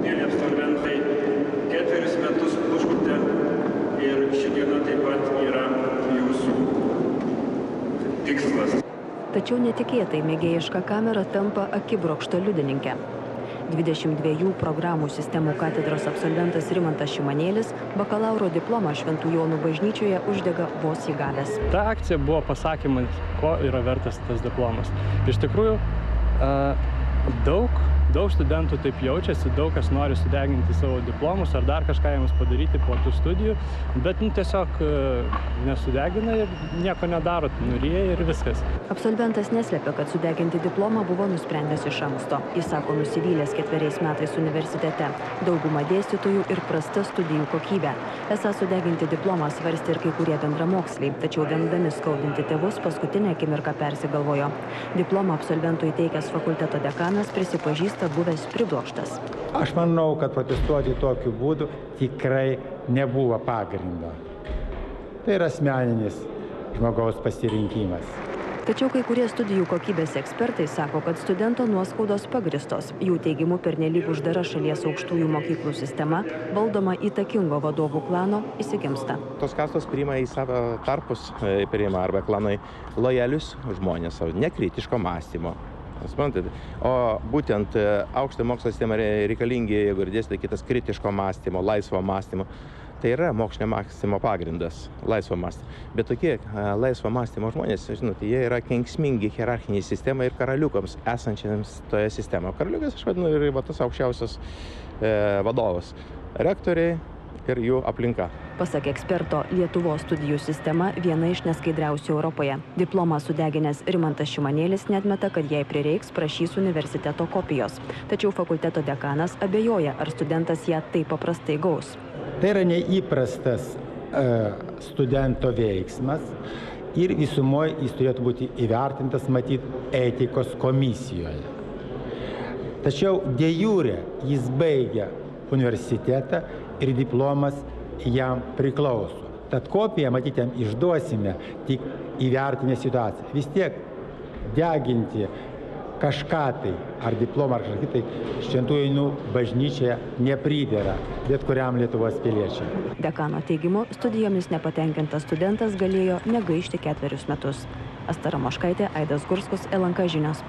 mėly absolventai, 4 metus pluškote ir ši diena taip pat yra jūsų tikslas. Tačiau netikėtai mėgėjiška kamera tampa akibrokšto liudininke. 22 programų sistemų katedros absolventas Rimantas Šimanėlis bakalauro diplomą Šventų Jonų bažnyčioje uždega vos įgavęs. Ta akcija buvo pasakymas, ko yra vertas tas diplomas. Iš tikrųjų, daug studentų taip jaučiasi, daug kas nori sudeginti savo diplomus ar dar kažką jiems padaryti po tų studijų, bet tiesiog nesudegina ir nieko nedaro, nuryja ir viskas. Absolventas neslepia, kad sudeginti diplomą buvo nusprendęs iš anksto. Jis sako nusivylęs 4 metais universitete, dauguma dėstytojų ir prasta studijų kokybė. Esą sudeginti diplomą svarstė ir kai kurie bendramoksliai, tačiau vengdami skaudinti tėvus paskutinę akimirką persigalvojo. Diplomą absolventui teikęs fakulteto dekanas prisipažįsta buvęs priblokštas. Aš manau, kad protestuoti tokiu būdu tikrai nebuvo pagrindo. Tai yra asmeninis žmogaus pasirinkimas. Tačiau kai kurie studijų kokybės ekspertai sako, kad studento nuoskaudos pagristos. Jų teigimu pernelyg uždara šalies aukštųjų mokyklų sistema, valdoma įtakingo vadovų klano, įsigimsta. Tos kastos priima į savo tarpus, priima arba klanai lojalius žmonės, nekritiško mąstymo. O būtent aukštojo mokslo sistema reikalingi, jeigu ir dėstyti kitas kritiško mąstymo, laisvo mąstymo. Tai yra mokslinio mąstymo pagrindas, laisvo mąstymo. Bet tokie laisvo mąstymo žmonės, žinote, jie yra kenksmingi hierarchiniai sistemai ir karaliukams esančiams toje sistemoje. Karaliukas, aš vadinu, yra tas aukščiausias vadovas. Rektoriai ir jų aplinka. Pasak eksperto, Lietuvos studijų sistema viena iš neskaidriausių Europoje. Diplomą sudeginęs Rimantas Šimanėlis neatmeta, kad jei prireiks, prašys universiteto kopijos. Tačiau fakulteto dekanas abejoja, ar studentas ją taip paprastai gaus. Tai yra neįprastas studento veiksmas ir visumoje jis turėtų būti įvertintas, matyt, etikos komisijoje. Tačiau de jure jis baigia universitetą ir diplomas jam priklauso. Tad kopiją, matyt, jam išduosime tik įvertinę situaciją. Vis tiek deginti kažką tai, ar diplomą, ar kažką tai, Šventų Jonų bažnyčioje nepridera bet kuriam Lietuvos piliečiui. Dekano teigimu, studijomis nepatenkintas studentas galėjo negaišti 4 metus. Asta Ramoškaitė, Aidas Gurskus, LNK žinios.